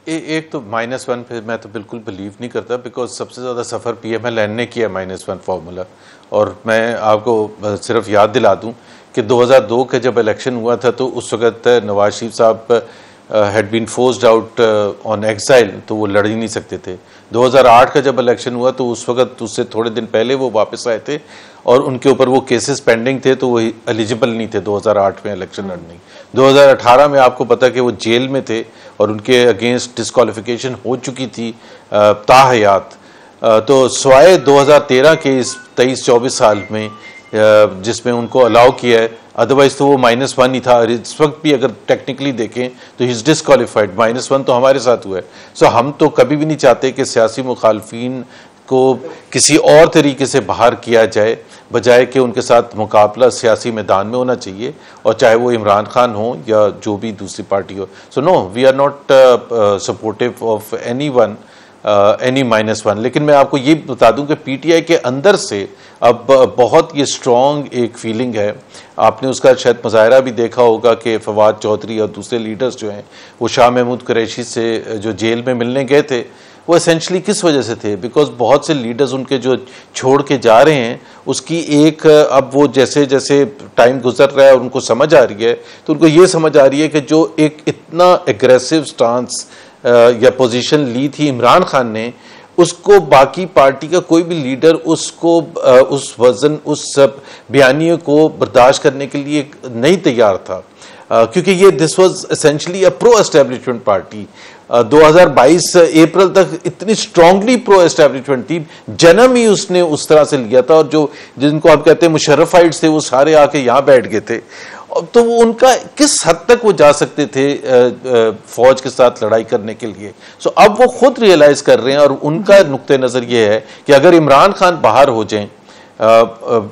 एक तो -1 पे मैं तो बिल्कुल बिलीव नहीं करता, बिकॉज सबसे ज़्यादा सफ़र PMLN ने किया -1 फार्मूला। और मैं आपको सिर्फ याद दिला दूं कि 2002 के जब इलेक्शन हुआ था तो उस वक़्त नवाज शरीफ साहब had been forced out on exile, तो वो लड़ ही नहीं सकते थे। 2008 का जब इलेक्शन हुआ तो उस वक़्त उससे थोड़े दिन पहले वो वापस आए थे और उनके ऊपर वो केसेस पेंडिंग थे, तो वो एलिजिबल नहीं थे 2008 में इलेक्शन लड़ने। 2018 में आपको पता कि वो जेल में थे और उनके अगेंस्ट डिस्क्वालिफिकेशन हो चुकी थी ताहयात। तो सवाए 2013 के इस 23-24 साल में जिसमें उनको अलाउ किया है, अदरवाइज तो वो -1 ही था। इस वक्त भी अगर टेक्निकली देखें तो ही इज़ डिस्क्वालीफाइड। -1 तो हमारे साथ हुआ है। सो हम तो कभी भी नहीं चाहते कि सियासी मुखालफिन को किसी और तरीके से बाहर किया जाए, बजाय कि उनके साथ मुकाबला सियासी मैदान में होना चाहिए, और चाहे वो इमरान खान हो या जो भी दूसरी पार्टी हो। So no, we are not supportive of any one, any -1। लेकिन मैं आपको ये बता दूं कि PTI के अंदर से अब बहुत ये स्ट्रॉन्ग एक फीलिंग है। आपने उसका शायद मुजाहरा भी देखा होगा कि फवाद चौधरी और दूसरे लीडर्स जो हैं वो शाह महमूद कुरैशी से जो जेल में मिलने गए थे, वो एसेंशली किस वजह से थे? बिकॉज बहुत से लीडर्स उनके जो छोड़ के जा रहे हैं उसकी एक, अब वो जैसे जैसे टाइम गुजर रहा है और उनको समझ आ रही है, तो उनको ये समझ आ रही है कि जो एक इतना एग्रेसिव स्टांस या पोजीशन ली थी इमरान खान ने, उसको बाकी पार्टी का कोई भी लीडर उसको उस वजन, उस बयानियों को बर्दाश्त करने के लिए नहीं तैयार था, क्योंकि ये this was essentially a pro establishment party. 2022 अप्रैल तक इतनी स्ट्रांगली प्रो एस्टेब्लिशमेंट थी, जन्म ही उसने उस तरह से लिया था, और जो जिनको आप कहते हैं मुशर्रफाइट्स थे वो सारे आके यहाँ बैठ गए थे। तो वो उनका किस हद तक वो जा सकते थे फौज के साथ लड़ाई करने के लिए। सो अब वो खुद रियलाइज कर रहे हैं, और उनका नुक्ते नज़र ये है कि अगर इमरान खान बाहर हो जाएं,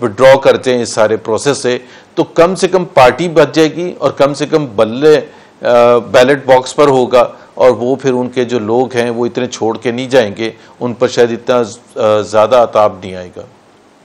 विड्रॉ कर जाएं इस सारे प्रोसेस से, तो कम से कम पार्टी बच जाएगी और कम से कम बल्ले बैलेट बॉक्स पर होगा, और वो फिर उनके जो लोग हैं वो इतने छोड़ के नहीं जाएंगे, उन पर शायद इतना ज़्यादा अताब नहीं आएगा।